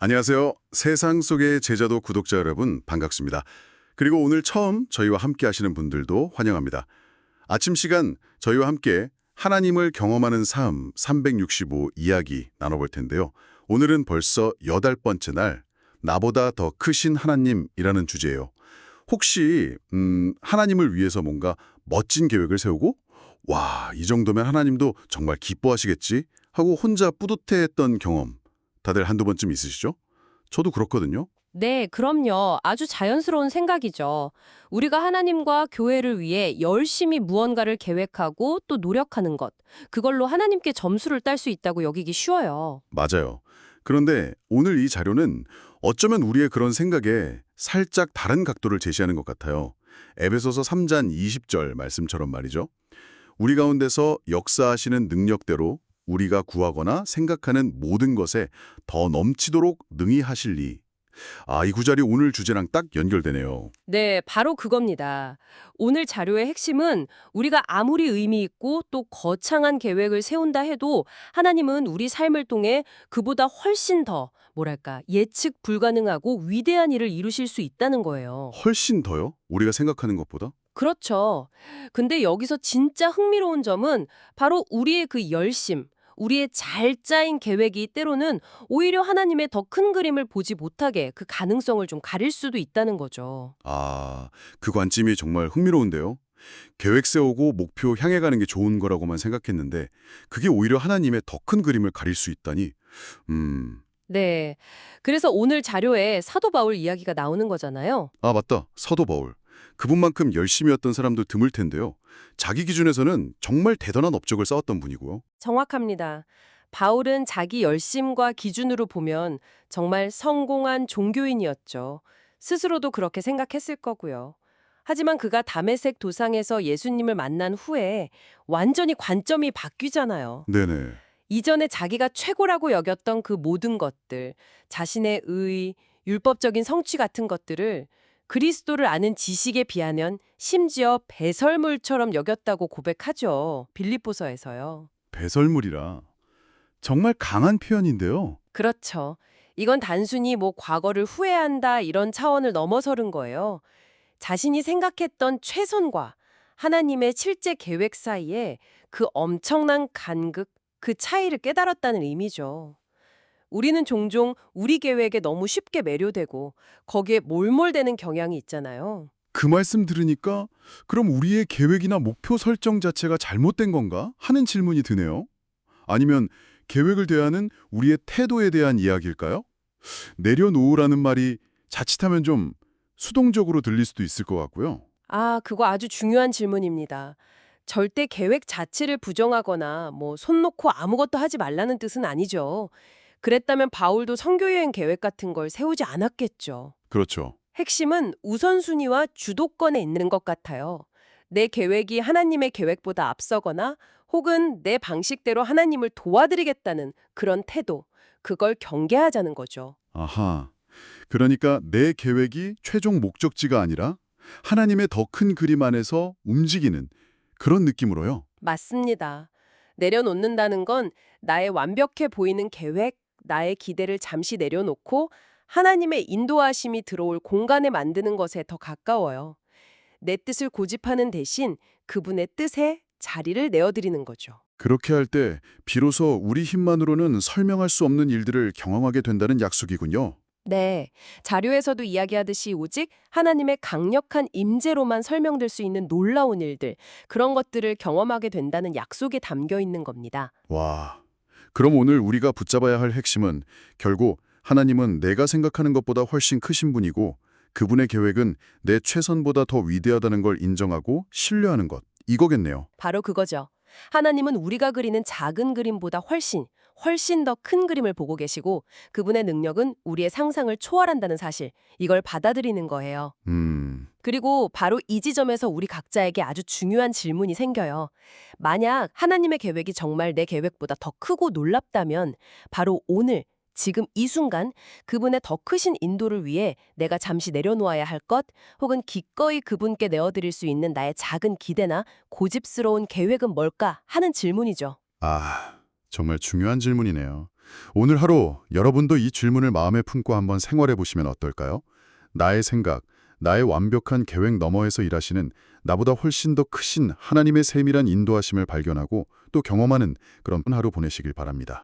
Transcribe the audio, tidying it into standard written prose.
안녕하세요. 세상 속의 제자도 구독자 여러분 반갑습니다. 그리고 오늘 처음 저희와 함께 하시는 분들도 환영합니다. 아침 시간 저희와 함께 하나님을 경험하는 삶 365 이야기 나눠볼 텐데요. 오늘은 벌써 8번째 날 나보다 더 크신 하나님이라는 주제예요. 혹시 하나님을 위해서 뭔가 멋진 계획을 세우고 와, 이 정도면 하나님도 정말 기뻐하시겠지 하고 혼자 뿌듯해했던 경험 다들 한두 번쯤 있으시죠? 저도 그렇거든요. 네, 그럼요. 아주 자연스러운 생각이죠. 우리가 하나님과 교회를 위해 열심히 무언가를 계획하고 또 노력하는 것. 그걸로 하나님께 점수를 딸 수 있다고 여기기 쉬워요. 맞아요. 그런데 오늘 이 자료는 어쩌면 우리의 그런 생각에 살짝 다른 각도를 제시하는 것 같아요. 에베소서 3장 20절 말씀처럼 말이죠. 우리 가운데서 역사하시는 능력대로 우리가 구하거나 생각하는 모든 것에 더 넘치도록 능히 하실리. 이 구절이 오늘 주제랑 딱 연결되네요. 네, 바로 그겁니다. 오늘 자료의 핵심은 우리가 아무리 의미 있고 또 거창한 계획을 세운다 해도 하나님은 우리 삶을 통해 그보다 훨씬 더, 뭐랄까, 예측 불가능하고 위대한 일을 이루실 수 있다는 거예요. 훨씬 더요? 우리가 생각하는 것보다? 그렇죠. 근데 여기서 진짜 흥미로운 점은 바로 우리의 그 열심, 우리의 잘 짜인 계획이 때로는 오히려 하나님의 더 큰 그림을 보지 못하게 그 가능성을 좀 가릴 수도 있다는 거죠. 그 관점이 정말 흥미로운데요. 계획 세우고 목표 향해 가는 게 좋은 거라고만 생각했는데 그게 오히려 하나님의 더 큰 그림을 가릴 수 있다니. 음. 네. 그래서 오늘 자료에 사도 바울 이야기가 나오는 거잖아요. 맞다. 사도 바울. 그분만큼 열심히 했던 사람도 드물 텐데요. 자기 기준에서는 정말 대단한 업적을 쌓았던 분이고요. 정확합니다. 바울은 자기 열심과 기준으로 보면 정말 성공한 종교인이었죠. 스스로도 그렇게 생각했을 거고요. 하지만 그가 다메섹 도상에서 예수님을 만난 후에 완전히 관점이 바뀌잖아요. 네네. 이전에 자기가 최고라고 여겼던 그 모든 것들, 자신의 의, 율법적인 성취 같은 것들을 그리스도를 아는 지식에 비하면 심지어 배설물처럼 여겼다고 고백하죠. 빌립보서에서요. 배설물이라. 정말 강한 표현인데요. 그렇죠. 이건 단순히 뭐 과거를 후회한다 이런 차원을 넘어서는 거예요. 자신이 생각했던 최선과 하나님의 실제 계획 사이에 그 엄청난 간극, 그 차이를 깨달았다는 의미죠. 우리는 종종 우리 계획에 너무 쉽게 매료되고 거기에 몰몰되는 경향이 있잖아요. 그 말씀 들으니까 그럼 우리의 계획이나 목표 설정 자체가 잘못된 건가 하는 질문이 드네요. 아니면 계획을 대하는 우리의 태도에 대한 이야기일까요? 내려놓으라는 말이 자칫하면 좀 수동적으로 들릴 수도 있을 것 같고요. 그거 아주 중요한 질문입니다. 절대 계획 자체를 부정하거나 뭐 손 놓고 아무것도 하지 말라는 뜻은 아니죠. 그랬다면 바울도 선교 여행 계획 같은 걸 세우지 않았겠죠. 그렇죠. 핵심은 우선순위와 주도권에 있는 것 같아요. 내 계획이 하나님의 계획보다 앞서거나 혹은 내 방식대로 하나님을 도와드리겠다는 그런 태도, 그걸 경계하자는 거죠. 아하. 그러니까 내 계획이 최종 목적지가 아니라 하나님의 더 큰 그림 안에서 움직이는 그런 느낌으로요. 맞습니다. 내려놓는다는 건 나의 완벽해 보이는 계획, 나의 기대를 잠시 내려놓고 하나님의 인도하심이 들어올 공간에 만드는 것에 더 가까워요. 내 뜻을 고집하는 대신 그분의 뜻에 자리를 내어드리는 거죠. 그렇게 할 때 비로소 우리 힘만으로는 설명할 수 없는 일들을 경험하게 된다는 약속이군요. 네, 자료에서도 이야기하듯이 오직 하나님의 강력한 임재로만 설명될 수 있는 놀라운 일들, 그런 것들을 경험하게 된다는 약속에 담겨 있는 겁니다. 와. 그럼 오늘 우리가 붙잡아야 할 핵심은 결국 하나님은 내가 생각하는 것보다 훨씬 크신 분이고 그분의 계획은 내 최선보다 더 위대하다는 걸 인정하고 신뢰하는 것. 이거겠네요. 바로 그거죠. 하나님은 우리가 그리는 작은 그림보다 훨씬 더 큰 그림을 보고 계시고 그분의 능력은 우리의 상상을 초월한다는 사실, 이걸 받아들이는 거예요. 그리고 바로 이 지점에서 우리 각자에게 아주 중요한 질문이 생겨요. 만약 하나님의 계획이 정말 내 계획보다 더 크고 놀랍다면 바로 오늘, 지금 이 순간 그분의 더 크신 인도를 위해 내가 잠시 내려놓아야 할 것, 혹은 기꺼이 그분께 내어드릴 수 있는 나의 작은 기대나 고집스러운 계획은 뭘까 하는 질문이죠. 정말 중요한 질문이네요. 오늘 하루 여러분도 이 질문을 마음에 품고 한번 생활해 보시면 어떨까요? 나의 생각, 나의 완벽한 계획 너머에서 일하시는 나보다 훨씬 더 크신 하나님의 세밀한 인도하심을 발견하고 또 경험하는 그런 하루 보내시길 바랍니다.